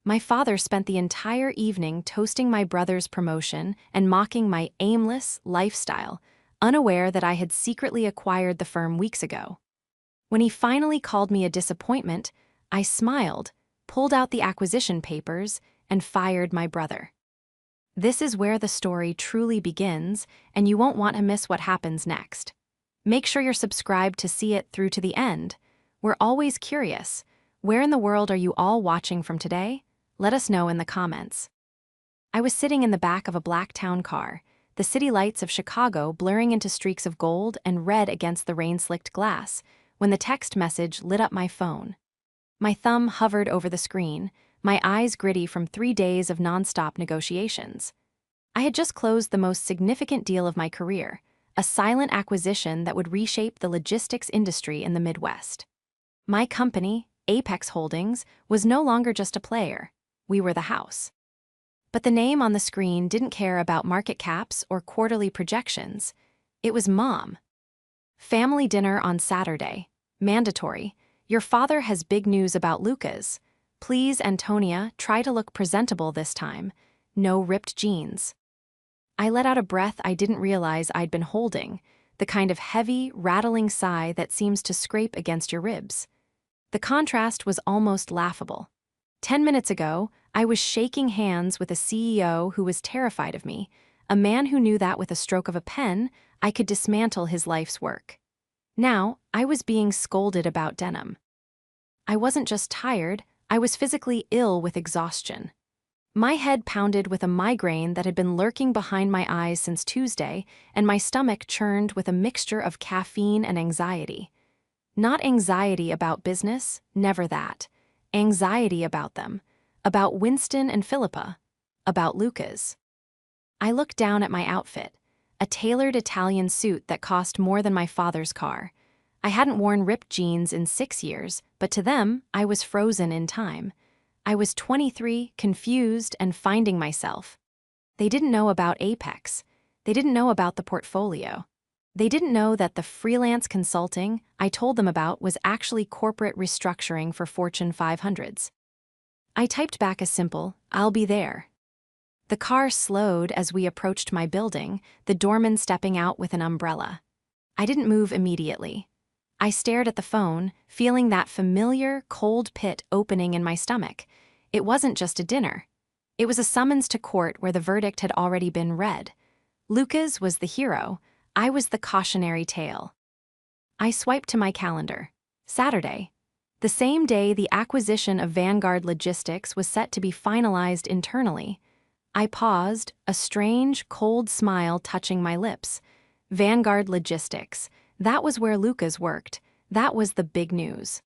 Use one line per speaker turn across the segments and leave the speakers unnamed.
My father spent the entire evening toasting my brother's promotion and mocking my aimless lifestyle, unaware that I had secretly acquired the firm weeks ago. When he finally called me a disappointment, I smiled, pulled out the acquisition papers, and fired my brother. This is where the story truly begins, and you won't want to miss what happens next. Make sure you're subscribed to see it through to the end. We're always curious. Where in the world are you all watching from today? Let us know in the comments. I was sitting in the back of a black town car, the city lights of Chicago blurring into streaks of gold and red against the rain-slicked glass, when the text message lit up my phone. My thumb hovered over the screen, my eyes gritty from 3 days of nonstop negotiations. I had just closed the most significant deal of my career, a silent acquisition that would reshape the logistics industry in the Midwest. My company, Apex Holdings, was no longer just a player. We were the house. But the name on the screen didn't care about market caps or quarterly projections. It was Mom. Family dinner on Saturday. Mandatory. Your father has big news about Lucas. Please, Antonia, try to look presentable this time. No ripped jeans. I let out a breath I didn't realize I'd been holding, the kind of heavy, rattling sigh that seems to scrape against your ribs. The contrast was almost laughable. 10 minutes ago, I was shaking hands with a CEO who was terrified of me, a man who knew that with a stroke of a pen, I could dismantle his life's work. Now, I was being scolded about denim. I wasn't just tired, I was physically ill with exhaustion. My head pounded with a migraine that had been lurking behind my eyes since Tuesday, and my stomach churned with a mixture of caffeine and anxiety. Not anxiety about business, never that. Anxiety about them, about Winston and Philippa, about Lucas. I looked down at my outfit, a tailored Italian suit that cost more than my father's car. I hadn't worn ripped jeans in 6 years, but to them, I was frozen in time. I was 23, confused, and finding myself. They didn't know about Apex. They didn't know about the portfolio. They didn't know that the freelance consulting I told them about was actually corporate restructuring for Fortune 500s. I typed back a simple, "I'll be there." The car slowed as we approached my building, the doorman stepping out with an umbrella. I didn't move immediately. I stared at the phone, feeling that familiar, cold pit opening in my stomach. It wasn't just a dinner. It was a summons to court where the verdict had already been read. Lucas was the hero. I was the cautionary tale. I swiped to my calendar. Saturday. The same day the acquisition of Vanguard Logistics was set to be finalized internally. I paused, a strange, cold smile touching my lips. Vanguard Logistics. That was where Lucas worked. That was the big news.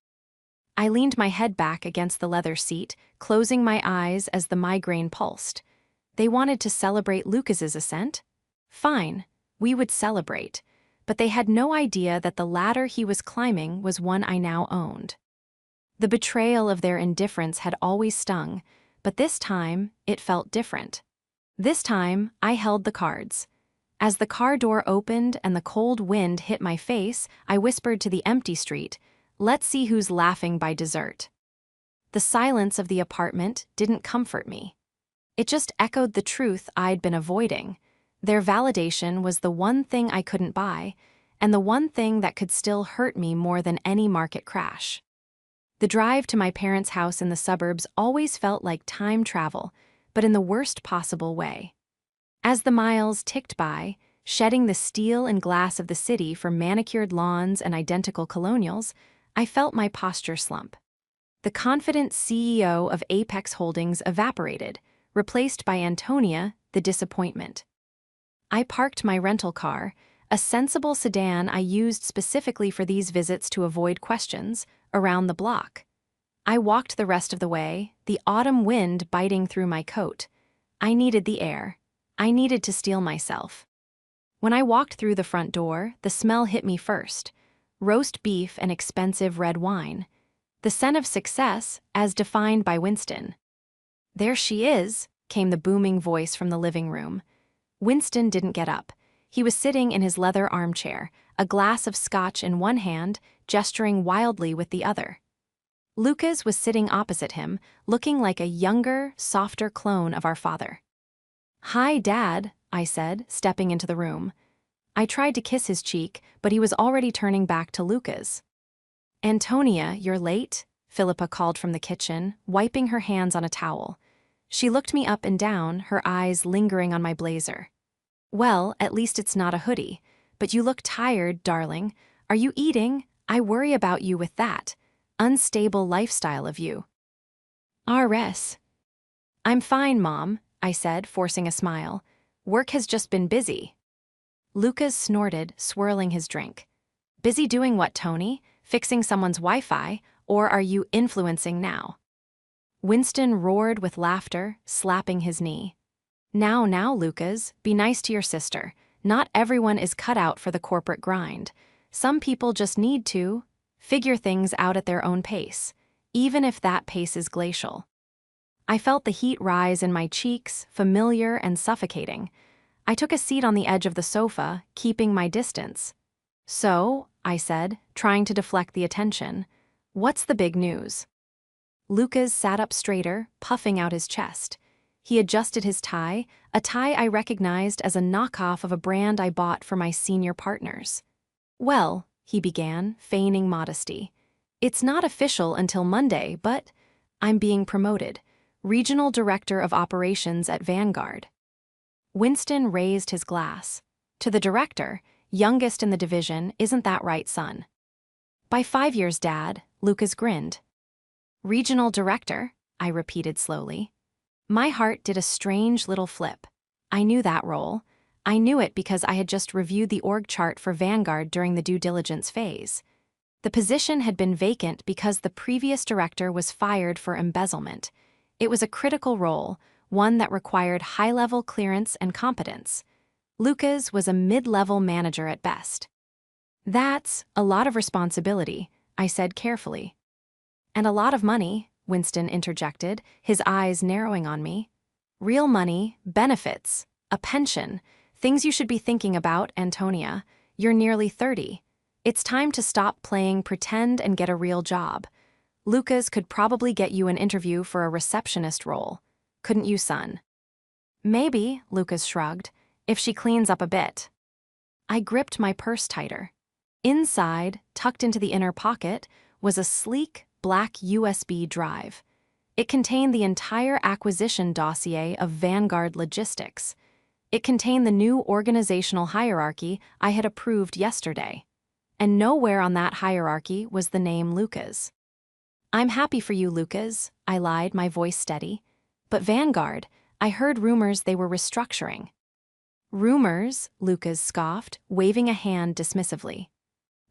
I leaned my head back against the leather seat, closing my eyes as the migraine pulsed. They wanted to celebrate Lucas's ascent? Fine, we would celebrate. But they had no idea that the ladder he was climbing was one I now owned. The betrayal of their indifference had always stung, but this time it felt different. This time I held the cards. As the car door opened and the cold wind hit my face, I whispered to the empty street, "Let's see who's laughing by dessert." The silence of the apartment didn't comfort me. It just echoed the truth I'd been avoiding. Their validation was the one thing I couldn't buy, and the one thing that could still hurt me more than any market crash. The drive to my parents' house in the suburbs always felt like time travel, but in the worst possible way. As the miles ticked by, shedding the steel and glass of the city for manicured lawns and identical colonials, I felt my posture slump. The confident CEO of Apex Holdings evaporated, replaced by Antonia, the disappointment. I parked my rental car, a sensible sedan I used specifically for these visits to avoid questions, around the block. I walked the rest of the way, the autumn wind biting through my coat. I needed the air. I needed to steel myself. When I walked through the front door, the smell hit me first. Roast beef and expensive red wine. The scent of success, as defined by Winston. "There she is," came the booming voice from the living room. Winston didn't get up. He was sitting in his leather armchair, a glass of scotch in one hand, gesturing wildly with the other. Lucas was sitting opposite him, looking like a younger, softer clone of our father. "Hi, Dad," I said, stepping into the room. I tried to kiss his cheek, but he was already turning back to Lucas. "Antonia, you're late," Philippa called from the kitchen, wiping her hands on a towel. She looked me up and down, her eyes lingering on my blazer. "Well, at least it's not a hoodie. But you look tired, darling. Are you eating? I worry about you with that unstable lifestyle of you." "RS. I'm fine, Mom," I said, forcing a smile. "Work has just been busy." Lucas snorted, swirling his drink. "Busy doing what, Tony? Fixing someone's Wi-Fi? Or are you influencing now?" Winston roared with laughter, slapping his knee. Now, Lucas, be nice to your sister. Not everyone is cut out for the corporate grind. Some people just need to figure things out at their own pace, even if that pace is glacial." I felt the heat rise in my cheeks, familiar and suffocating. I took a seat on the edge of the sofa, keeping my distance. "So," I said, trying to deflect the attention, "what's the big news?" Lucas sat up straighter, puffing out his chest. He adjusted his tie, a tie I recognized as a knockoff of a brand I bought for my senior partners. "Well," he began, feigning modesty, "it's not official until Monday, but I'm being promoted. Regional Director of Operations at Vanguard." Winston raised his glass. "To the director, youngest in the division, isn't that right, son?" "By 5 years, Dad," Lucas grinned. "Regional Director," I repeated slowly. My heart did a strange little flip. I knew that role. I knew it because I had just reviewed the org chart for Vanguard during the due diligence phase. The position had been vacant because the previous director was fired for embezzlement. It was a critical role, one that required high-level clearance and competence. Lucas was a mid-level manager at best. "That's a lot of responsibility," I said carefully. "And a lot of money," Winston interjected, his eyes narrowing on me. "Real money, benefits, a pension, things you should be thinking about, Antonia. You're nearly 30. It's time to stop playing pretend and get a real job. Lucas could probably get you an interview for a receptionist role. Couldn't you, son?" "Maybe," Lucas shrugged, "if she cleans up a bit." I gripped my purse tighter. Inside, tucked into the inner pocket, was a sleek, black USB drive. It contained the entire acquisition dossier of Vanguard Logistics. It contained the new organizational hierarchy I had approved yesterday. And nowhere on that hierarchy was the name Lucas. "I'm happy for you, Lucas," I lied, my voice steady. "But Vanguard, I heard rumors they were restructuring." "Rumors," Lucas scoffed, waving a hand dismissively.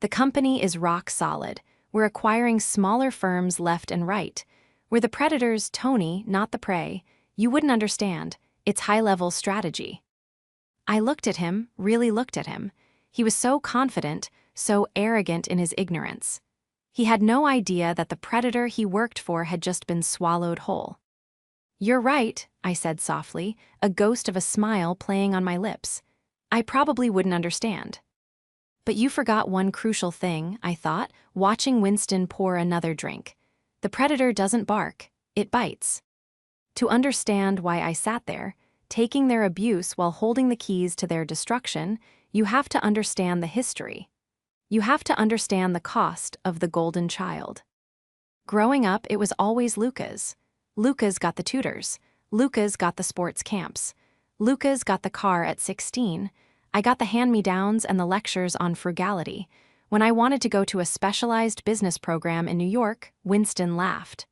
"The company is rock solid. We're acquiring smaller firms left and right. We're the predators, Tony, not the prey. You wouldn't understand. It's high-level strategy." I looked at him, really looked at him. He was so confident, so arrogant in his ignorance. He had no idea that the predator he worked for had just been swallowed whole. "You're right," I said softly, a ghost of a smile playing on my lips. "I probably wouldn't understand." "But you forgot one crucial thing," I thought, watching Winston pour another drink. "The predator doesn't bark, it bites." To understand why I sat there, taking their abuse while holding the keys to their destruction, you have to understand the history. You have to understand the cost of the golden child. Growing up, it was always Lucas. Lucas got the tutors. Lucas got the sports camps. Lucas got the car at 16. I got the hand-me-downs and the lectures on frugality. When I wanted to go to a specialized business program in New York, Winston laughed.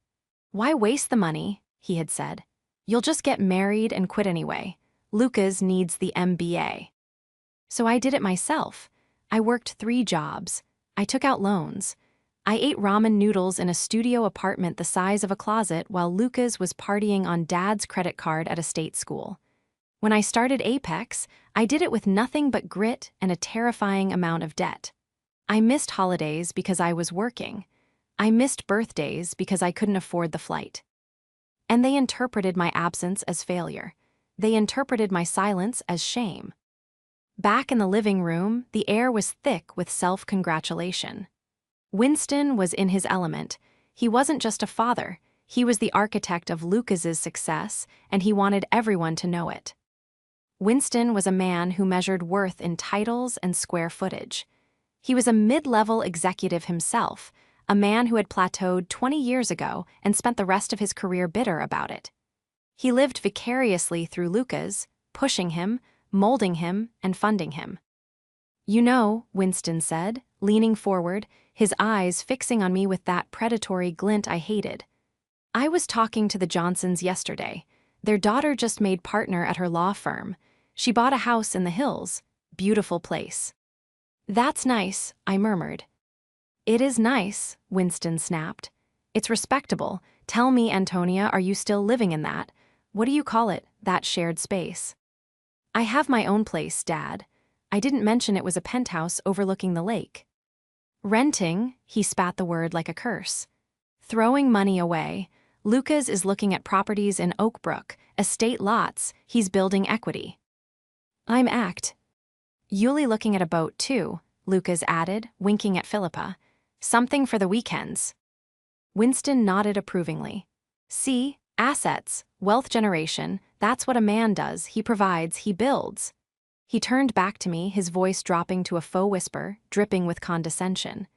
"Why waste the money?" he had said. "You'll just get married and quit anyway. Lucas needs the MBA." So I did it myself. I worked 3 jobs. I took out loans. I ate ramen noodles in a studio apartment the size of a closet while Lucas was partying on Dad's credit card at a state school. When I started Apex, I did it with nothing but grit and a terrifying amount of debt. I missed holidays because I was working. I missed birthdays because I couldn't afford the flight. And they interpreted my absence as failure. They interpreted my silence as shame. Back in the living room, the air was thick with self-congratulation. Winston was in his element. He wasn't just a father, he was the architect of Lucas's success, and he wanted everyone to know it. Winston was a man who measured worth in titles and square footage. He was a mid-level executive himself, a man who had plateaued 20 years ago and spent the rest of his career bitter about it. He lived vicariously through Lucas, pushing him, molding him, and funding him. "You know," Winston said, leaning forward, his eyes fixing on me with that predatory glint I hated. "I was talking to the Johnsons yesterday. Their daughter just made partner at her law firm. She bought a house in the hills. Beautiful place." "That's nice," I murmured. "It is nice," Winston snapped. "It's respectable. Tell me, Antonia, are you still living in that? What do you call it, that shared space?" "I have my own place, Dad. I didn't mention it was a penthouse overlooking the lake." "Renting," he spat the word like a curse. "Throwing money away. Lucas is looking at properties in Oak Brook, estate lots, he's building equity." "I'm act." "Yulie looking at a boat too," Lucas added, winking at Philippa. "Something for the weekends." Winston nodded approvingly. "See, assets, wealth generation, that's what a man does, he provides, he builds." He turned back to me, his voice dropping to a faux whisper, dripping with condescension.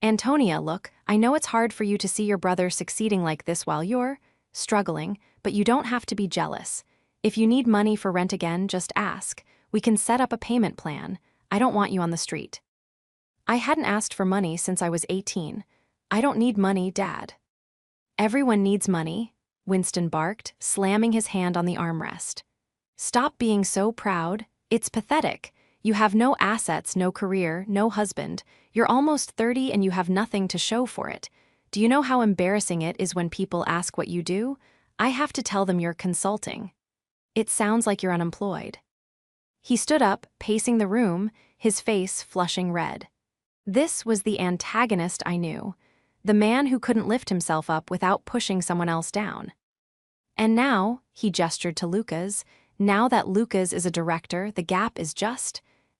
"Antonia, look, I know it's hard for you to see your brother succeeding like this while you're struggling, but you don't have to be jealous. If you need money for rent again, just ask. We can set up a payment plan. I don't want you on the street." I hadn't asked for money since I was 18. "I don't need money, Dad." "Everyone needs money," Winston barked, slamming his hand on the armrest. "Stop being so proud. It's pathetic. You have no assets, no career, no husband. You're almost 30 and you have nothing to show for it. Do you know how embarrassing it is when people ask what you do? I have to tell them you're consulting. It sounds like you're unemployed." He stood up, pacing the room, his face flushing red. This was the antagonist I knew, the man who couldn't lift himself up without pushing someone else down. "And now," he gestured to Lucas, "now that Lucas is a director, the gap is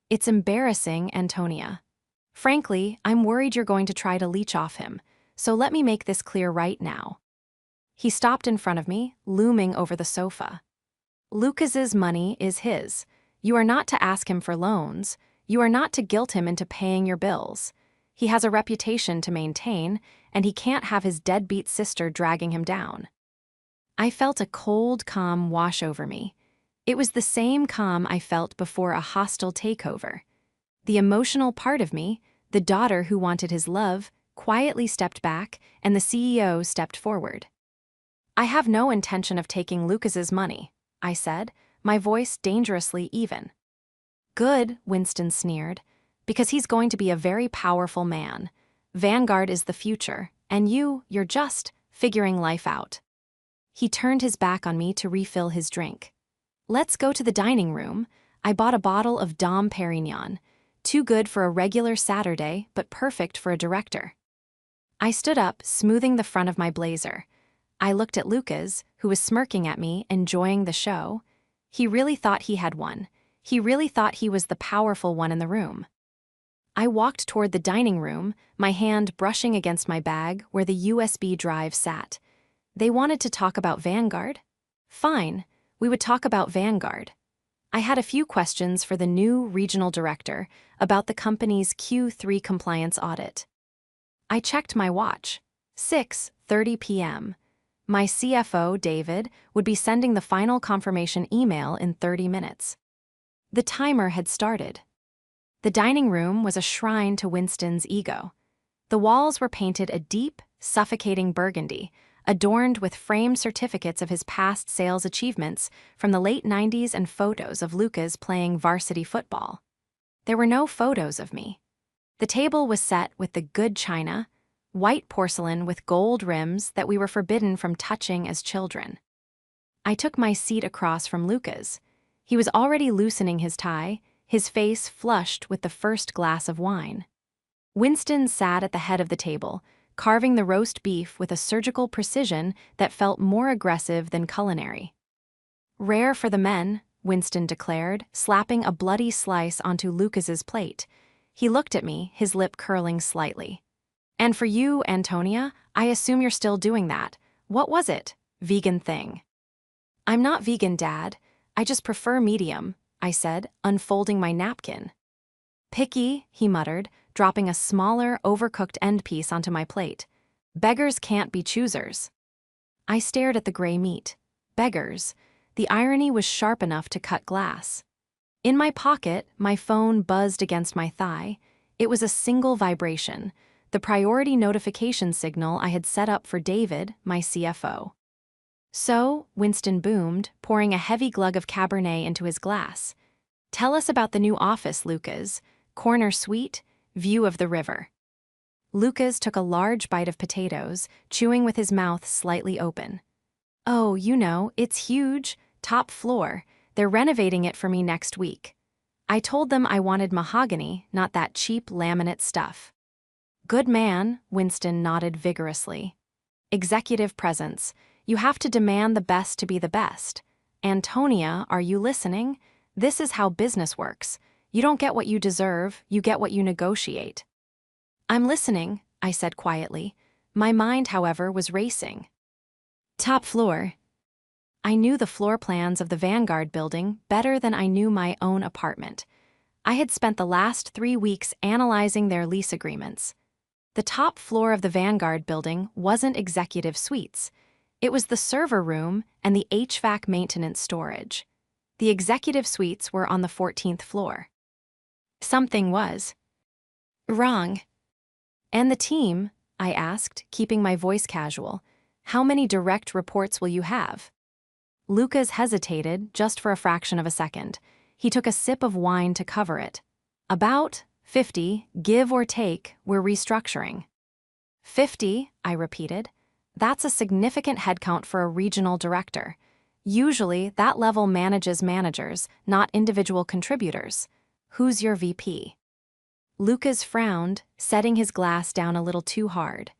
it's embarrassing, Antonia. Frankly, I'm worried you're going to try to leech off him, so let me make this clear right now." He stopped in front of me, looming over the sofa. "Lucas's money is his. You are not to ask him for loans. You are not to guilt him into paying your bills. He has a reputation to maintain, and he can't have his deadbeat sister dragging him down." I felt a cold calm wash over me. It was the same calm I felt before a hostile takeover. The emotional part of me, the daughter who wanted his love, quietly stepped back, and the CEO stepped forward. "I have no intention of taking Lucas's money," I said, my voice dangerously even. "Good," Winston sneered, "because he's going to be a very powerful man. Vanguard is the future, and you're just figuring life out." He turned his back on me to refill his drink. "Let's go to the dining room. I bought a bottle of Dom Perignon. Too good for a regular Saturday, but perfect for a director." I stood up, smoothing the front of my blazer. I looked at Lucas, who was smirking at me, enjoying the show. He really thought he had won. He really thought he was the powerful one in the room. I walked toward the dining room, my hand brushing against my bag where the USB drive sat. They wanted to talk about Vanguard? Fine, we would talk about Vanguard. I had a few questions for the new regional director about the company's Q3 compliance audit. I checked my watch. 6:30 p.m. My CFO, David, would be sending the final confirmation email in 30 minutes. The timer had started. The dining room was a shrine to Winston's ego. The walls were painted a deep, suffocating burgundy, adorned with framed certificates of his past sales achievements from the late 90s and photos of Lucas playing varsity football. There were no photos of me. The table was set with the good china, white porcelain with gold rims that we were forbidden from touching as children. I took my seat across from Lucas. He was already loosening his tie, his face flushed with the first glass of wine. Winston sat at the head of the table, carving the roast beef with a surgical precision that felt more aggressive than culinary. "Rare for the men," Winston declared, slapping a bloody slice onto Lucas's plate. He looked at me, his lip curling slightly. And for you, Antonia, I assume you're still doing that. What was it? Vegan thing. I'm not vegan, Dad. I just prefer medium, I said, unfolding my napkin. Picky, he muttered, dropping a smaller, overcooked end piece onto my plate. Beggars can't be choosers. I stared at the gray meat. Beggars. The irony was sharp enough to cut glass. In my pocket, my phone buzzed against my thigh. It was a single vibration, the priority notification signal I had set up for David, my CFO. So, Winston boomed, pouring a heavy glug of Cabernet into his glass. Tell us about the new office, Lucas. Corner suite, view of the river. Lucas took a large bite of potatoes, chewing with his mouth slightly open. Oh, you know, it's huge, top floor. They're renovating it for me next week. I told them I wanted mahogany, not that cheap laminate stuff. Good man, Winston nodded vigorously. Executive presence. You have to demand the best to be the best. Antonia, are you listening? This is how business works. You don't get what you deserve, you get what you negotiate. I'm listening, I said quietly. My mind, however, was racing. Top floor. I knew the floor plans of the Vanguard building better than I knew my own apartment. I had spent the last 3 weeks analyzing their lease agreements. The top floor of the Vanguard building wasn't executive suites. It was the server room and the HVAC maintenance storage. The executive suites were on the 14th floor. Something was wrong. And the team, I asked, keeping my voice casual, how many direct reports will you have? Lucas hesitated just for a fraction of a second. He took a sip of wine to cover it. About 50, give or take, we're restructuring. 50, I repeated. That's a significant headcount for a regional director. Usually, that level manages managers, not individual contributors. Who's your VP? Lucas frowned, setting his glass down a little too hard.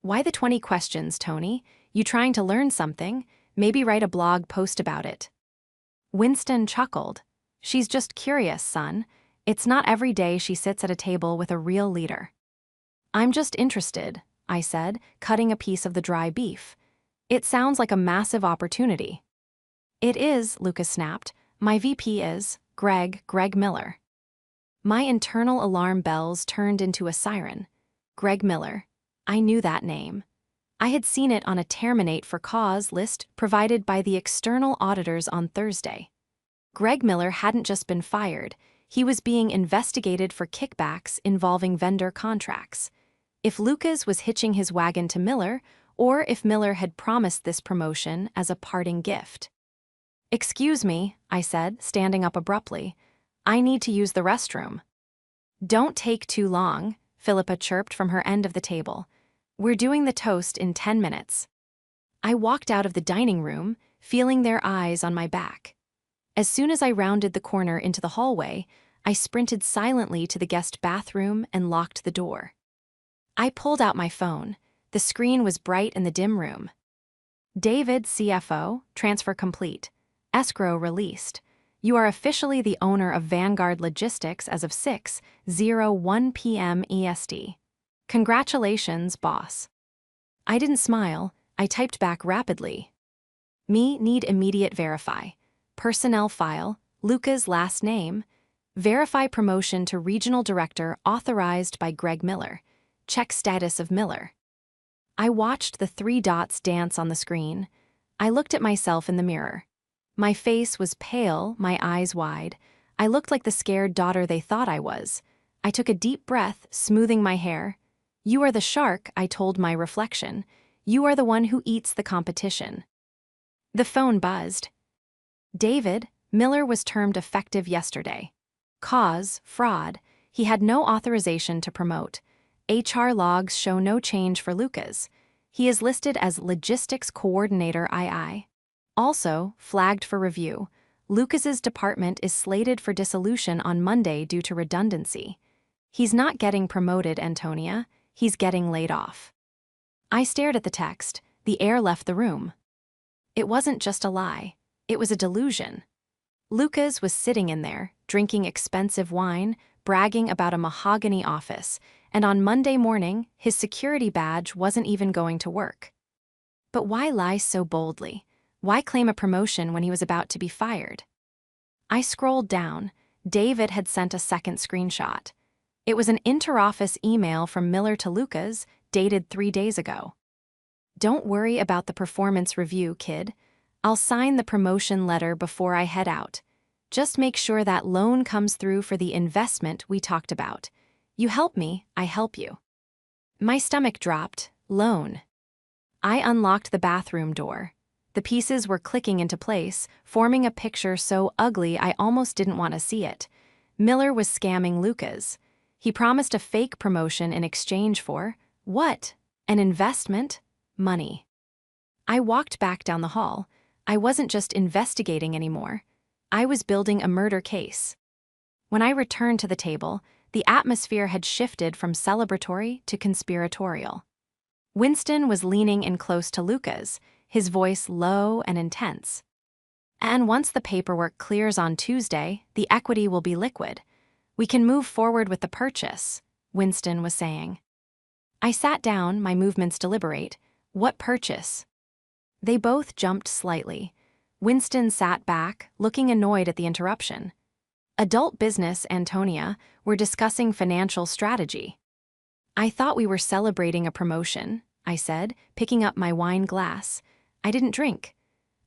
Why the 20 questions, Tony? You trying to learn something? Maybe write a blog post about it. Winston chuckled. She's just curious, son. It's not every day she sits at a table with a real leader. I'm just interested, I said, cutting a piece of the dry beef. It sounds like a massive opportunity. It is, Lucas snapped. My VP is Greg Miller. My internal alarm bells turned into a siren. Greg Miller. I knew that name. I had seen it on a terminate for cause list provided by the external auditors on Thursday. Greg Miller hadn't just been fired, he was being investigated for kickbacks involving vendor contracts. If Lucas was hitching his wagon to Miller, or if Miller had promised this promotion as a parting gift. Excuse me, I said, standing up abruptly. I need to use the restroom. Don't take too long, Philippa chirped from her end of the table. We're doing the toast in 10 minutes. I walked out of the dining room, feeling their eyes on my back. As soon as I rounded the corner into the hallway, I sprinted silently to the guest bathroom and locked the door. I pulled out my phone. The screen was bright in the dim room. David, CFO, transfer complete. Escrow released. You are officially the owner of Vanguard Logistics as of 6:01 p.m. EST. Congratulations, boss. I didn't smile. I typed back rapidly. Me need immediate verify. Personnel file, Luca's last name. Verify promotion to regional director authorized by Greg Miller. Check status of Miller. I watched the 3 dots dance on the screen. I looked at myself in the mirror. My face was pale, my eyes wide. I looked like the scared daughter they thought I was. I took a deep breath, smoothing my hair. You are the shark, I told my reflection. You are the one who eats the competition. The phone buzzed. David, Miller was termed effective yesterday. Cause, fraud. He had no authorization to promote. HR logs show no change for Lucas. He is listed as Logistics Coordinator II. Also, flagged for review, Lucas's department is slated for dissolution on Monday due to redundancy. He's not getting promoted, Antonia. He's getting laid off. I stared at the text. The air left the room. It wasn't just a lie. It was a delusion. Lucas was sitting in there, drinking expensive wine, bragging about a mahogany office, and on Monday morning, his security badge wasn't even going to work. But why lie so boldly? Why claim a promotion when he was about to be fired? I scrolled down. David had sent a second screenshot. It was an interoffice email from Miller to Lucas, dated 3 days ago. "Don't worry about the performance review, kid. I'll sign the promotion letter before I head out. Just make sure that loan comes through for the investment we talked about. You help me, I help you." My stomach dropped. Loan. I unlocked the bathroom door. The pieces were clicking into place, forming a picture so ugly I almost didn't want to see it. Miller was scamming Lucas. He promised a fake promotion in exchange for, what? An investment? Money. I walked back down the hall. I wasn't just investigating anymore. I was building a murder case. When I returned to the table, the atmosphere had shifted from celebratory to conspiratorial. Winston was leaning in close to Lucas, his voice low and intense. "And once the paperwork clears on Tuesday, the equity will be liquid. We can move forward with the purchase," Winston was saying. I sat down, my movements deliberate. What purchase? They both jumped slightly. Winston sat back, looking annoyed at the interruption. "Adult business, Antonia. We're discussing financial strategy." "I thought we were celebrating a promotion," I said, picking up my wine glass. I didn't drink.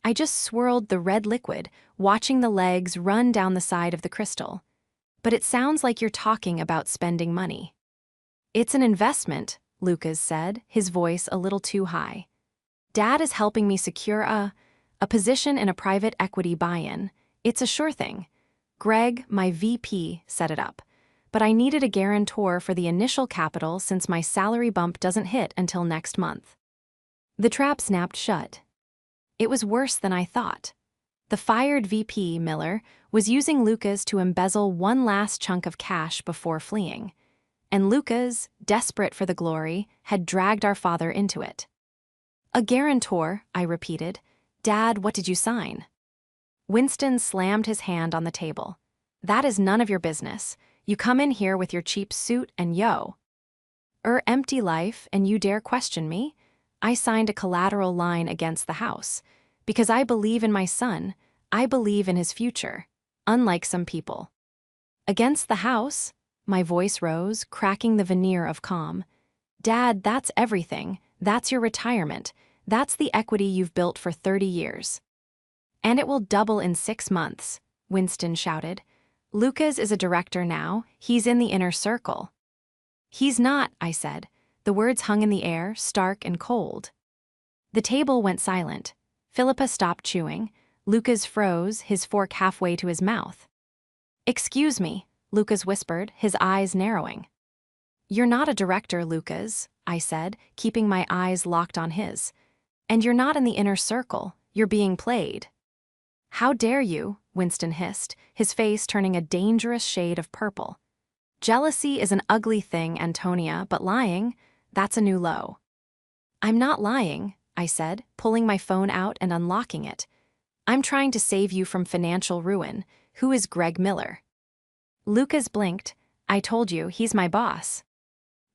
I just swirled the red liquid, watching the legs run down the side of the crystal. "But it sounds like you're talking about spending money." "It's an investment," Lucas said, his voice a little too high. "Dad is helping me secure a position in a private equity buy-in. It's a sure thing. Greg, my VP, set it up. But I needed a guarantor for the initial capital since my salary bump doesn't hit until next month." The trap snapped shut. It was worse than I thought. The fired VP, Miller, was using Lucas to embezzle one last chunk of cash before fleeing. And Lucas, desperate for the glory, had dragged our father into it. "A guarantor," I repeated. "Dad, what did you sign?" Winston slammed his hand on the table. "That is none of your business. You come in here with your cheap suit and empty life, and you dare question me? I signed a collateral line against the house. Because I believe in my son, I believe in his future, unlike some people." "Against the house?" My voice rose, cracking the veneer of calm. "Dad, that's everything. That's your retirement. That's the equity you've built for 30 years. And it will double in 6 months, Winston shouted. "Lucas is a director now. He's in the inner circle." "He's not," I said. The words hung in the air, stark and cold. The table went silent. Philippa stopped chewing. Lucas froze, his fork halfway to his mouth. "Excuse me," Lucas whispered, his eyes narrowing. "You're not a director, Lucas," I said, keeping my eyes locked on his. "And you're not in the inner circle. You're being played." "How dare you?" Winston hissed, his face turning a dangerous shade of purple. "Jealousy is an ugly thing, Antonia, but lying, that's a new low." "I'm not lying," I said, pulling my phone out and unlocking it. "I'm trying to save you from financial ruin. Who is Greg Miller?" Lucas blinked. "I told you, he's my boss."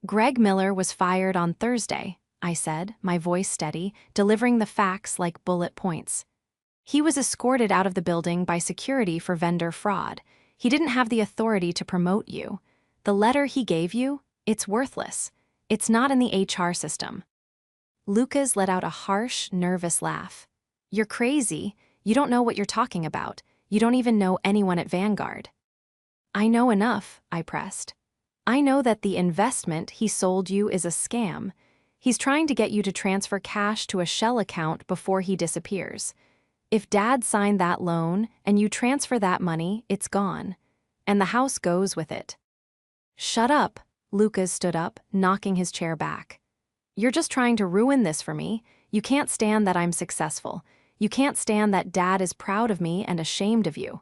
"Greg Miller was fired on Thursday," I said, my voice steady, delivering the facts like bullet points. "He was escorted out of the building by security for vendor fraud. He didn't have the authority to promote you. The letter he gave you, it's worthless. It's not in the HR system." Lucas let out a harsh, nervous laugh. "You're crazy. You don't know what you're talking about. You don't even know anyone at Vanguard." "I know enough," I pressed. "I know that the investment he sold you is a scam. He's trying to get you to transfer cash to a shell account before he disappears. If Dad signed that loan and you transfer that money, it's gone. And the house goes with it." "Shut up," Lucas stood up, knocking his chair back. "You're just trying to ruin this for me. You can't stand that I'm successful. You can't stand that Dad is proud of me and ashamed of you."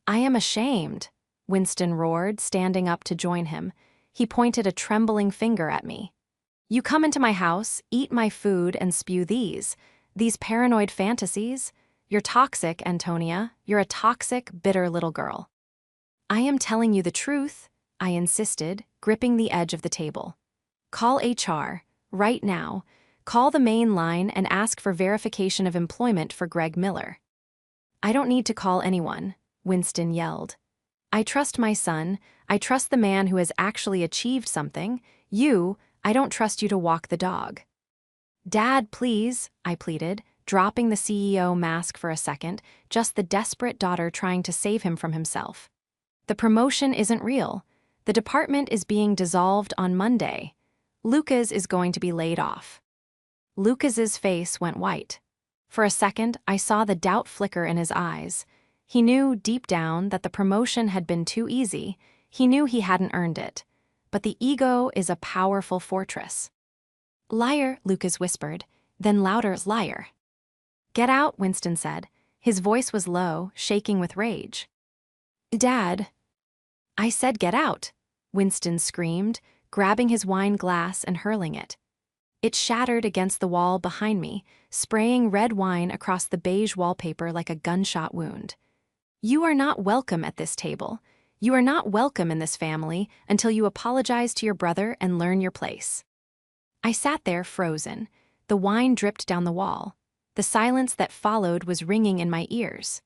"I am ashamed," Winston roared, standing up to join him. He pointed a trembling finger at me. "You come into my house, eat my food, and spew these paranoid fantasies? You're toxic, Antonia. You're a toxic, bitter little girl." "I am telling you the truth," I insisted, gripping the edge of the table. Call HR, right now. Call the main line and ask for verification of employment for Greg Miller. I don't need to call anyone, Winston yelled. I trust my son. I trust the man who has actually achieved something. I don't trust you to walk the dog. Dad, please, I pleaded, dropping the CEO mask for a second, just the desperate daughter trying to save him from himself. The promotion isn't real. The department is being dissolved on Monday. Lucas is going to be laid off. Lucas's face went white. For a second, I saw the doubt flicker in his eyes. He knew deep down that the promotion had been too easy. He knew he hadn't earned it. But the ego is a powerful fortress. Liar, Lucas whispered, then louder, liar. Get out, Winston said. His voice was low, shaking with rage. Dad. I said get out, Winston screamed, grabbing his wine glass and hurling it. It shattered against the wall behind me, spraying red wine across the beige wallpaper like a gunshot wound. You are not welcome at this table. You are not welcome in this family until you apologize to your brother and learn your place. I sat there frozen. The wine dripped down the wall. The silence that followed was ringing in my ears.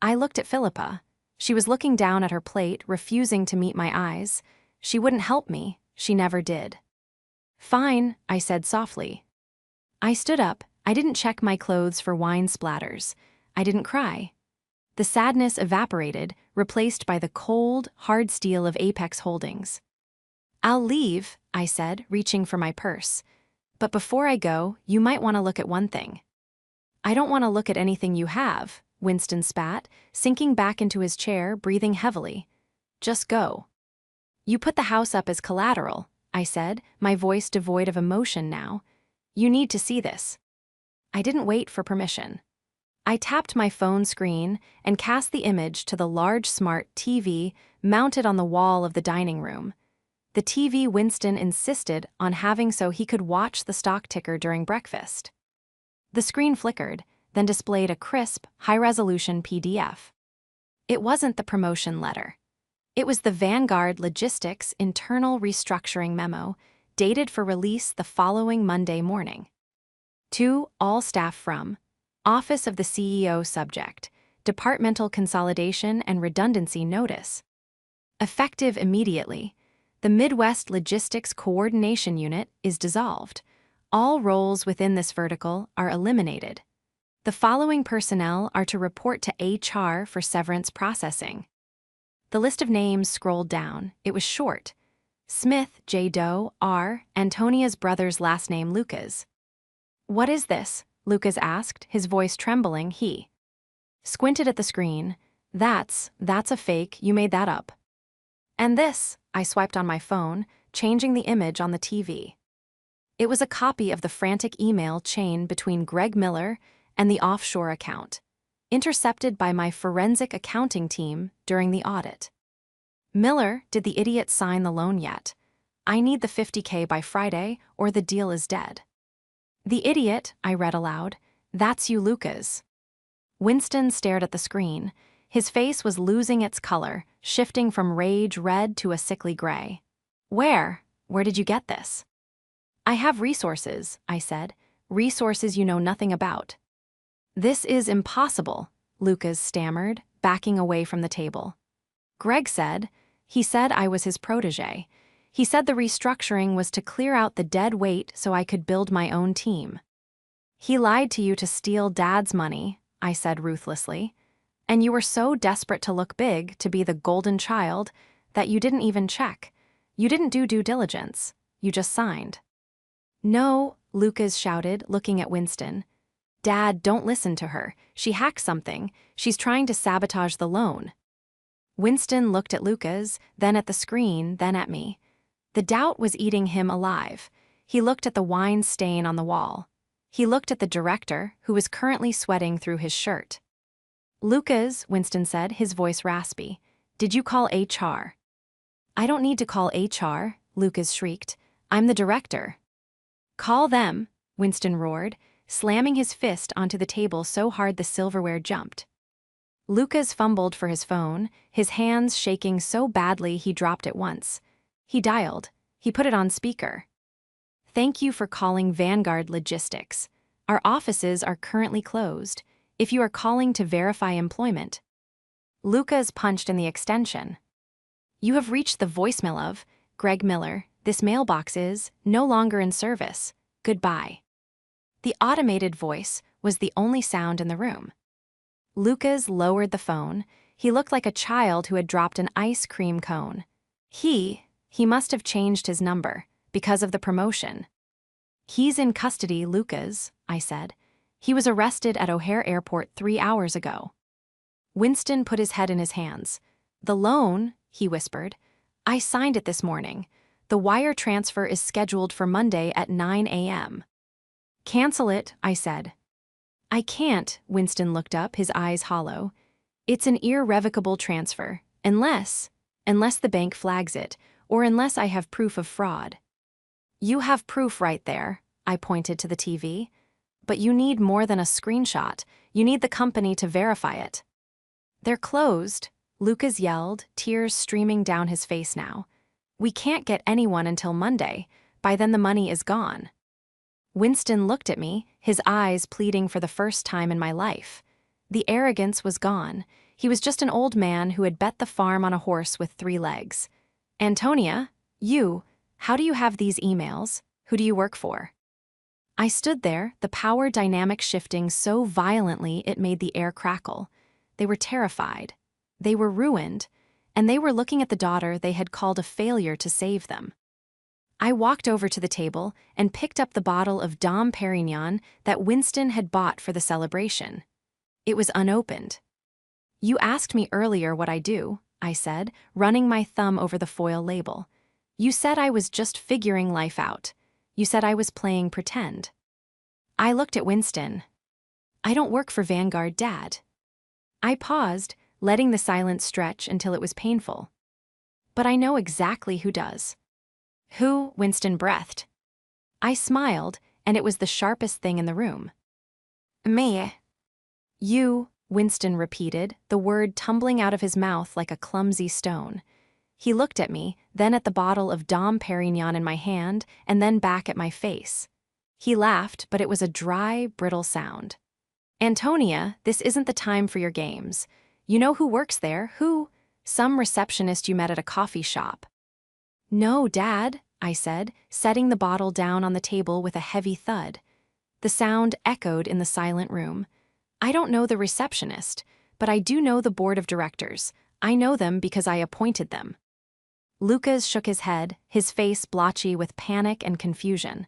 I looked at Philippa. She was looking down at her plate, refusing to meet my eyes. She wouldn't help me. She never did. Fine, I said softly. I stood up. I didn't check my clothes for wine splatters. I didn't cry. The sadness evaporated, replaced by the cold, hard steel of Apex Holdings. I'll leave, I said, reaching for my purse. But before I go, you might want to look at one thing. I don't want to look at anything you have, Winston spat, sinking back into his chair, breathing heavily. Just go. You put the house up as collateral, I said, my voice devoid of emotion now. You need to see this. I didn't wait for permission. I tapped my phone screen and cast the image to the large smart TV mounted on the wall of the dining room. The TV Winston insisted on having so he could watch the stock ticker during breakfast. The screen flickered, then displayed a crisp, high-resolution PDF. It wasn't the promotion letter. It was the Vanguard Logistics internal restructuring memo, dated for release the following Monday morning. To all staff from Office of the CEO subject, Departmental Consolidation and Redundancy Notice. Effective immediately, the Midwest Logistics Coordination Unit is dissolved. All roles within this vertical are eliminated. The following personnel are to report to HR for severance processing. The list of names scrolled down. It was short. Smith, J. Doe, R. Antonia's brother's last name Lucas. What is this? Lucas asked, his voice trembling. He squinted at the screen. That's a fake, you made that up. And this, I swiped on my phone, changing the image on the TV. It was a copy of the frantic email chain between Greg Miller and the offshore account, intercepted by my forensic accounting team during the audit. Miller, did the idiot sign the loan yet? I need the $50K by Friday or the deal is dead. The idiot, I read aloud, that's you, Lucas. Winston stared at the screen. His face was losing its color, shifting from rage red to a sickly gray. Where did you get this? I have resources, I said, resources you know nothing about. This is impossible, Lucas stammered, backing away from the table. Greg said, he said I was his protege. He said the restructuring was to clear out the dead weight so I could build my own team. He lied to you to steal Dad's money, I said ruthlessly. And you were so desperate to look big, to be the golden child, that you didn't even check. You didn't do due diligence. You just signed. No, Lucas shouted, looking at Winston. Dad, don't listen to her. She hacked something. She's trying to sabotage the loan. Winston looked at Lucas, then at the screen, then at me. The doubt was eating him alive. He looked at the wine stain on the wall. He looked at the director, who was currently sweating through his shirt. Lucas, Winston said, his voice raspy. Did you call HR? I don't need to call HR, Lucas shrieked. I'm the director. Call them, Winston roared, slamming his fist onto the table so hard the silverware jumped. Lucas fumbled for his phone, his hands shaking so badly he dropped it once. He dialed. He put it on speaker. "Thank you for calling Vanguard Logistics. Our offices are currently closed. If you are calling to verify employment." Lucas punched in the extension. "You have reached the voicemail of Greg Miller. This mailbox is no longer in service. Goodbye." The automated voice was the only sound in the room. Lucas lowered the phone. He looked like a child who had dropped an ice cream cone. He must have changed his number because of the promotion. "He's in custody, Lucas," I said. "He was arrested at O'Hare Airport 3 hours ago." Winston put his head in his hands. "The loan," he whispered. "I signed it this morning. The wire transfer is scheduled for Monday at 9 a.m. "Cancel it," I said. "I can't," Winston looked up, his eyes hollow. "It's an irrevocable transfer, unless the bank flags it, or unless I have proof of fraud." "You have proof right there," I pointed to the TV. "But you need more than a screenshot. You need the company to verify it." "They're closed," Lucas yelled, tears streaming down his face now. "We can't get anyone until Monday. By then the money is gone." Winston looked at me, his eyes pleading for the first time in my life. The arrogance was gone. He was just an old man who had bet the farm on a horse with 3 legs. "Antonia, how do you have these emails? Who do you work for?" I stood there, the power dynamic shifting so violently it made the air crackle. They were terrified. They were ruined. And they were looking at the daughter they had called a failure to save them. I walked over to the table and picked up the bottle of Dom Perignon that Winston had bought for the celebration. It was unopened. "You asked me earlier what I do," I said, running my thumb over the foil label. "You said I was just figuring life out. You said I was playing pretend." I looked at Winston. "I don't work for Vanguard, Dad." I paused, letting the silence stretch until it was painful. "But I know exactly who does." "Who?" Winston breathed. I smiled, and it was the sharpest thing in the room. "Me." "You," Winston repeated, the word tumbling out of his mouth like a clumsy stone. He looked at me, then at the bottle of Dom Perignon in my hand, and then back at my face. He laughed, but it was a dry, brittle sound. "Antonia, this isn't the time for your games. You know who works there, who? Some receptionist you met at a coffee shop." "No, Dad," I said, setting the bottle down on the table with a heavy thud. The sound echoed in the silent room. "I don't know the receptionist, but I do know the board of directors. I know them because I appointed them." Lucas shook his head, his face blotchy with panic and confusion.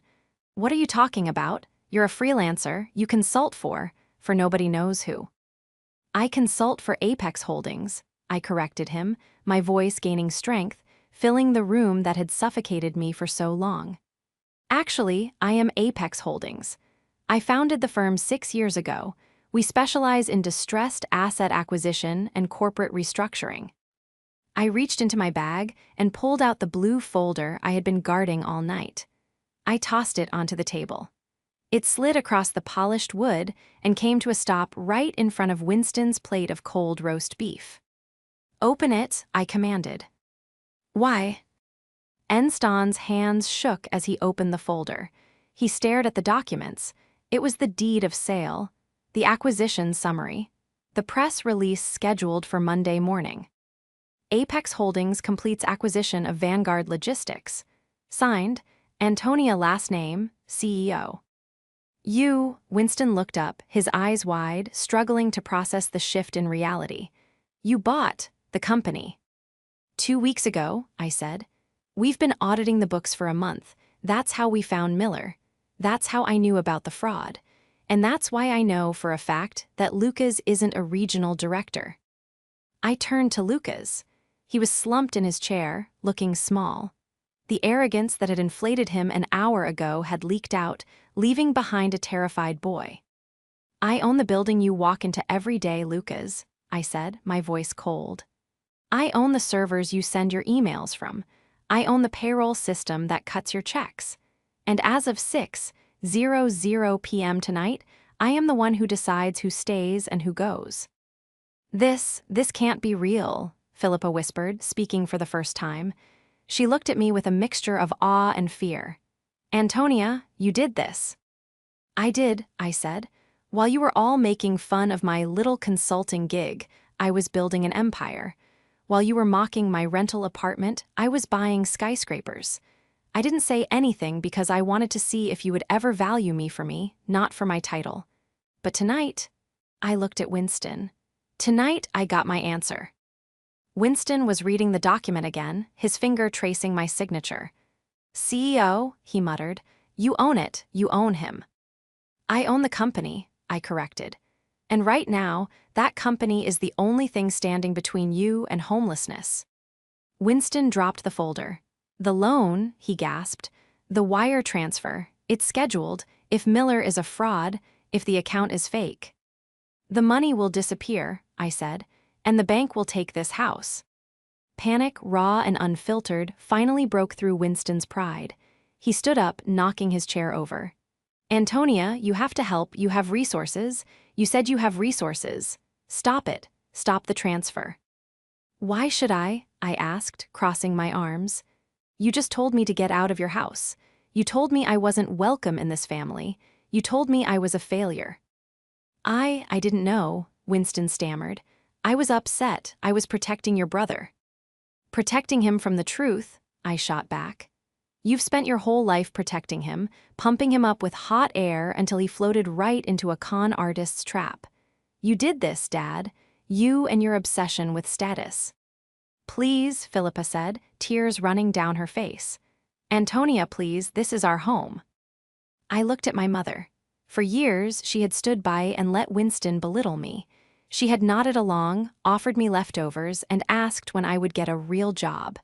"What are you talking about? You're a freelancer. You consult for nobody knows who." "I consult for Apex Holdings," I corrected him, my voice gaining strength, filling the room that had suffocated me for so long. "Actually, I am Apex Holdings. I founded the firm 6 years ago. We specialize in distressed asset acquisition and corporate restructuring." I reached into my bag and pulled out the blue folder I had been guarding all night. I tossed it onto the table. It slid across the polished wood and came to a stop right in front of Winston's plate of cold roast beef. "Open it," I commanded. "Why?" Enstan's hands shook as he opened the folder. He stared at the documents. It was the deed of sale, the acquisition summary, the press release scheduled for Monday morning. "Apex Holdings completes acquisition of Vanguard Logistics. Signed, Antonia last name, CEO." "You," Winston looked up, his eyes wide, struggling to process the shift in reality. "You bought the company." 2 weeks ago," I said. "We've been auditing the books for a month. That's how we found Miller. That's how I knew about the fraud. And that's why I know for a fact that Lucas isn't a regional director." I turned to Lucas. He was slumped in his chair, looking small. The arrogance that had inflated him an hour ago had leaked out, leaving behind a terrified boy. "I own the building you walk into every day, Lucas," I said, my voice cold. "I own the servers you send your emails from. I own the payroll system that cuts your checks. And as of 6:00 p.m. tonight, I am the one who decides who stays and who goes." This can't be real, Philippa whispered, speaking for the first time. She looked at me with a mixture of awe and fear. Antonia, you did this. I did, I said. While you were all making fun of my little consulting gig, I was building an empire. While you were mocking my rental apartment, I was buying skyscrapers. I didn't say anything because I wanted to see if you would ever value me, not for my title. But tonight, I looked at Winston. Tonight, I got my answer. Winston was reading the document again, his finger tracing my signature. CEO, he muttered, you own it, you own him. I own the company, I corrected. And right now, that company is the only thing standing between you and homelessness. Winston dropped the folder. The loan, he gasped. The wire transfer. It's scheduled, if Miller is a fraud, if the account is fake. The money will disappear, I said, and the bank will take this house. Panic, raw and unfiltered, finally broke through Winston's pride. He stood up, knocking his chair over. Antonia, you have to help, you have resources. You said you have resources. Stop it. Stop the transfer. Why should I asked, crossing my arms. You just told me to get out of your house. You told me I wasn't welcome in this family. You told me I was a failure. I didn't know, Winston stammered. I was upset. I was protecting your brother. Protecting him from the truth, I shot back. You've spent your whole life protecting him, pumping him up with hot air until he floated right into a con artist's trap. You did this, Dad. You and your obsession with status. Please, Philippa said, tears running down her face. Antonia, please, this is our home. I looked at my mother. For years, she had stood by and let Winston belittle me. She had nodded along, offered me leftovers, and asked when I would get a real job.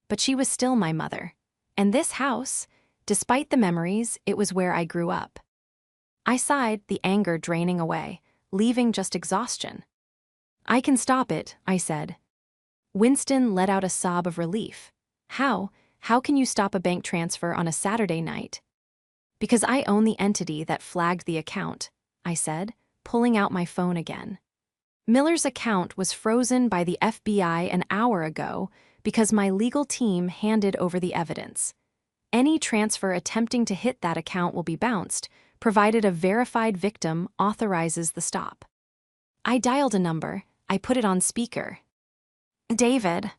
But she was still my mother. And this house, despite the memories, it was where I grew up. I sighed, the anger draining away, leaving just exhaustion. I can stop it, I said. Winston let out a sob of relief. How? How can you stop a bank transfer on a Saturday night? Because I own the entity that flagged the account, I said, pulling out my phone again. Miller's account was frozen by the FBI an hour ago because my legal team handed over the evidence. Any transfer attempting to hit that account will be bounced, provided a verified victim authorizes the stop. I dialed a number. I put it on speaker. David.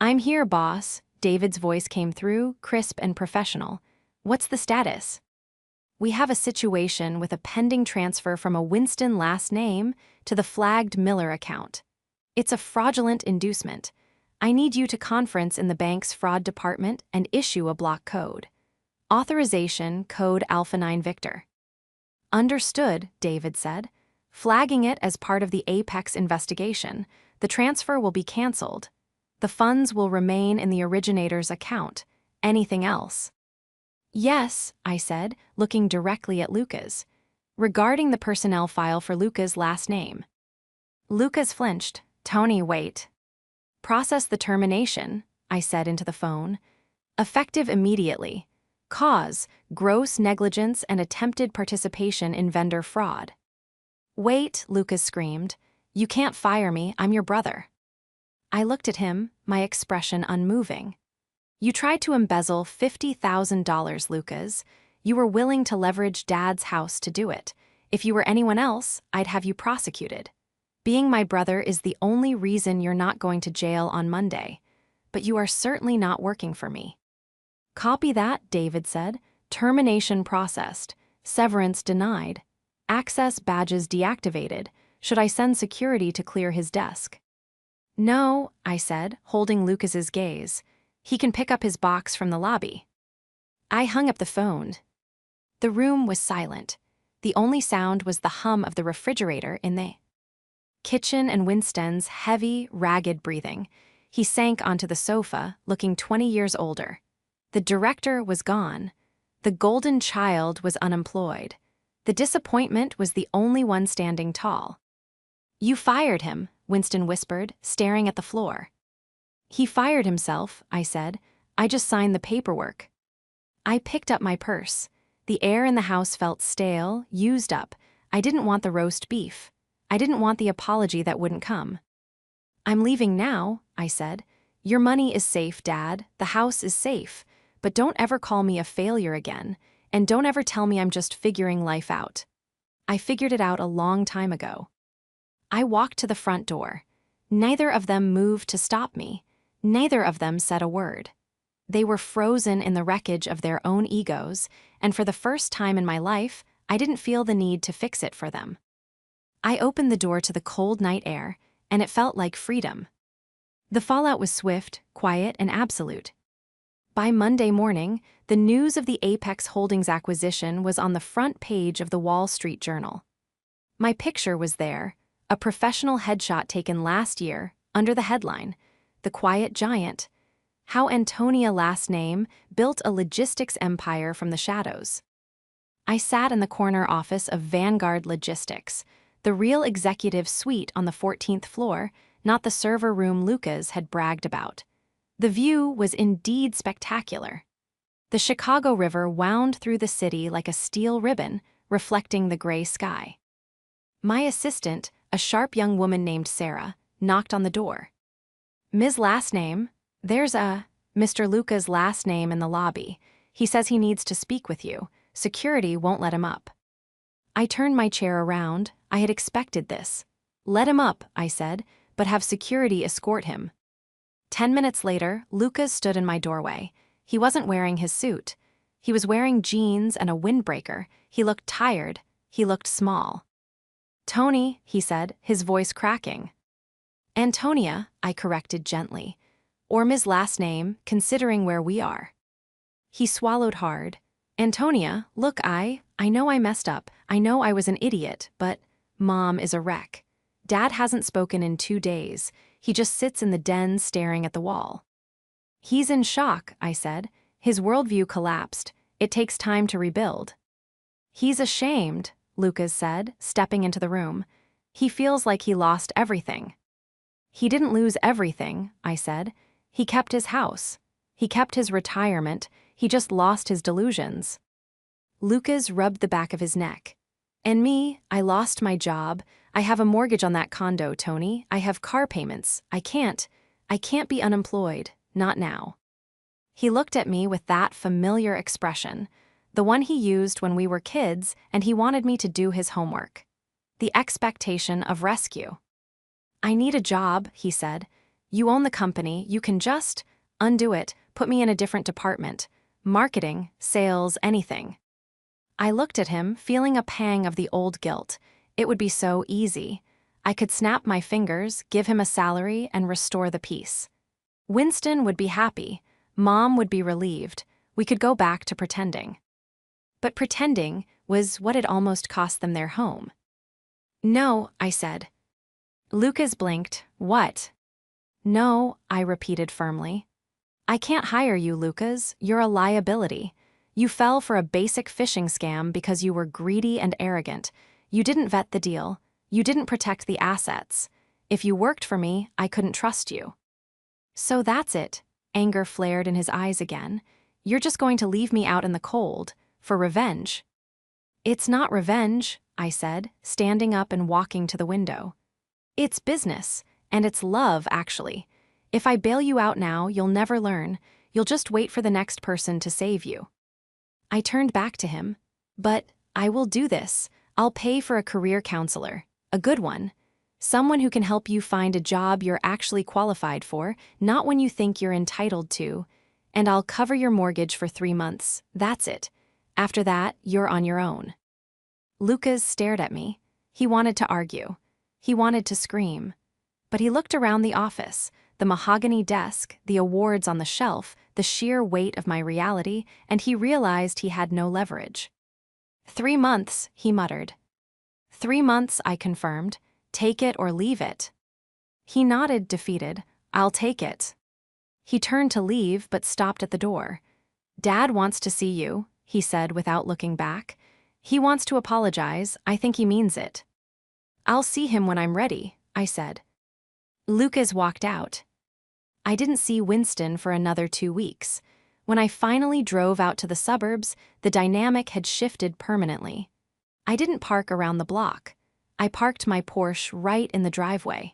I'm here, boss. David's voice came through, crisp and professional. What's the status? We have a situation with a pending transfer from a Winston last name to the flagged Miller account. It's a fraudulent inducement. I need you to conference in the bank's fraud department and issue a block code. Authorization code Alpha 9 Victor. Understood, David said. Flagging it as part of the Apex investigation, the transfer will be canceled. The funds will remain in the originator's account. Anything else? Yes, I said, looking directly at Luca's. Regarding the personnel file for Luca's last name. Lucas flinched. Tony, wait. Process the termination, I said into the phone. Effective immediately. Cause, gross negligence and attempted participation in vendor fraud. Wait, Lucas screamed. You can't fire me, I'm your brother. I looked at him, my expression unmoving. You tried to embezzle $50,000, Lucas. You were willing to leverage Dad's house to do it. If you were anyone else, I'd have you prosecuted. Being my brother is the only reason you're not going to jail on Monday. But you are certainly not working for me. Copy that, David said. Termination processed. Severance denied. Access badges deactivated. Should I send security to clear his desk? No, I said, holding Lucas's gaze. He can pick up his box from the lobby. I hung up the phone. The room was silent. The only sound was the hum of the refrigerator in the kitchen and Winston's heavy, ragged breathing. He sank onto the sofa, looking 20 years older. The director was gone. The golden child was unemployed. The disappointment was the only one standing tall. You fired him, Winston whispered, staring at the floor. He fired himself, I said. I just signed the paperwork. I picked up my purse. The air in the house felt stale, used up. I didn't want the roast beef. I didn't want the apology that wouldn't come. I'm leaving now, I said. Your money is safe, Dad. The house is safe. But don't ever call me a failure again, and don't ever tell me I'm just figuring life out. I figured it out a long time ago. I walked to the front door. Neither of them moved to stop me. Neither of them said a word. They were frozen in the wreckage of their own egos, and for the first time in my life, I didn't feel the need to fix it for them. I opened the door to the cold night air, and it felt like freedom. The fallout was swift, quiet, and absolute. By Monday morning, the news of the Apex Holdings acquisition was on the front page of the Wall Street Journal. My picture was there, a professional headshot taken last year, under the headline, "The Quiet Giant: How Antonia last name built a logistics empire from the shadows." I sat in the corner office of Vanguard Logistics, the real executive suite on the 14th floor, not the server room Lucas had bragged about. The view was indeed spectacular. The Chicago River wound through the city like a steel ribbon, reflecting the gray sky. My assistant, a sharp young woman named Sarah, knocked on the door. "Ms. Last Name, there's Mr. Luca's last name in the lobby. He says he needs to speak with you. Security won't let him up." I turned my chair around. I had expected this. "Let him up," I said, "but have security escort him." 10 minutes later, Lucas stood in my doorway. He wasn't wearing his suit. He was wearing jeans and a windbreaker. He looked tired. He looked small. "Tony," he said, his voice cracking. "Antonia," I corrected gently. "Or Ms. Last Name, considering where we are." He swallowed hard. "Antonia, look, I know I messed up. I know I was an idiot, but Mom is a wreck. Dad hasn't spoken in 2 days. He just sits in the den staring at the wall." "He's in shock," I said. "His worldview collapsed. It takes time to rebuild." "He's ashamed," Lucas said, stepping into the room. "He feels like he lost everything." "He didn't lose everything," I said. "He kept his house. He kept his retirement. He just lost his delusions." Lucas rubbed the back of his neck. "And me, I lost my job. I have a mortgage on that condo, Tony. I have car payments. I can't be unemployed, not now." He looked at me with that familiar expression, the one he used when we were kids and he wanted me to do his homework. The expectation of rescue. "I need a job," he said. "You own the company. You can just undo it, put me in a different department. Marketing, sales, anything." I looked at him, feeling a pang of the old guilt. It would be so easy. I could snap my fingers, give him a salary, and restore the peace. Winston would be happy. Mom would be relieved. We could go back to pretending. But pretending was what had almost cost them their home. "No," I said. Lucas blinked. "What?" "No," I repeated firmly. "I can't hire you, Lucas. You're a liability. You fell for a basic phishing scam because you were greedy and arrogant. You didn't vet the deal. You didn't protect the assets. If you worked for me, I couldn't trust you." "So that's it." Anger flared in his eyes again. "You're just going to leave me out in the cold, for revenge." "It's not revenge," I said, standing up and walking to the window. "It's business, and it's love, actually. If I bail you out now, you'll never learn. You'll just wait for the next person to save you." I turned back to him. "But I will do this. I'll pay for a career counselor, a good one. Someone who can help you find a job you're actually qualified for, not one you think you're entitled to. And I'll cover your mortgage for 3 months. That's it. After that, you're on your own." Lucas stared at me. He wanted to argue. He wanted to scream. But he looked around the office, the mahogany desk, the awards on the shelf, the sheer weight of my reality, and he realized he had no leverage. 3 months, he muttered. 3 months, I confirmed. Take it or leave it. He nodded, defeated. I'll take it. He turned to leave, but stopped at the door. Dad wants to see you, he said without looking back. He wants to apologize. I think he means it. I'll see him when I'm ready, I said. Lucas walked out. I didn't see Winston for another 2 weeks. When I finally drove out to the suburbs, the dynamic had shifted permanently. I didn't park around the block. I parked my Porsche right in the driveway.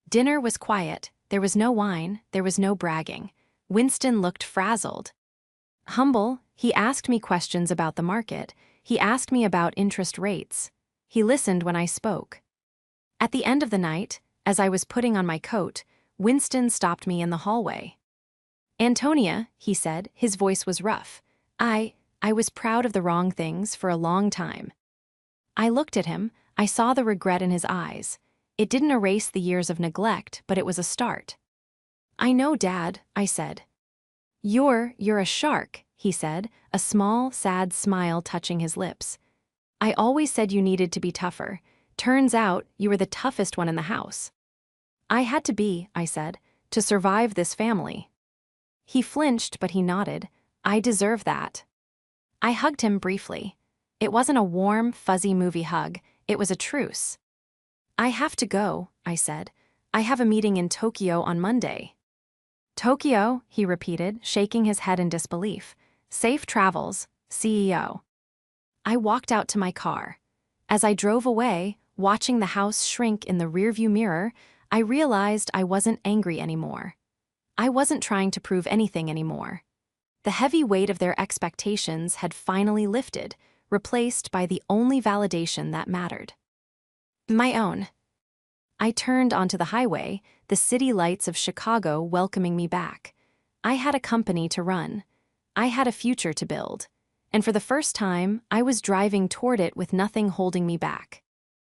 Dinner was quiet. There was no wine, there was no bragging. Winston looked frazzled. Humble, he asked me questions about the market. He asked me about interest rates. He listened when I spoke. At the end of the night, as I was putting on my coat, Winston stopped me in the hallway. "Antonia," he said, his voice was rough. I was proud of the wrong things for a long time." I looked at him. I saw the regret in his eyes. It didn't erase the years of neglect, but it was a start. "I know, Dad," I said. You're a shark," he said, a small, sad smile touching his lips. "I always said you needed to be tougher. Turns out you were the toughest one in the house." "I had to be," I said, "to survive this family." He flinched, but he nodded. "I deserve that." I hugged him briefly. It wasn't a warm, fuzzy movie hug. It was a truce. "I have to go," I said. "I have a meeting in Tokyo on Monday." "Tokyo," he repeated, shaking his head in disbelief. "Safe travels, CEO." I walked out to my car. As I drove away, watching the house shrink in the rearview mirror, I realized I wasn't angry anymore. I wasn't trying to prove anything anymore. The heavy weight of their expectations had finally lifted, replaced by the only validation that mattered. My own. I turned onto the highway, the city lights of Chicago welcoming me back. I had a company to run. I had a future to build. And for the first time, I was driving toward it with nothing holding me back.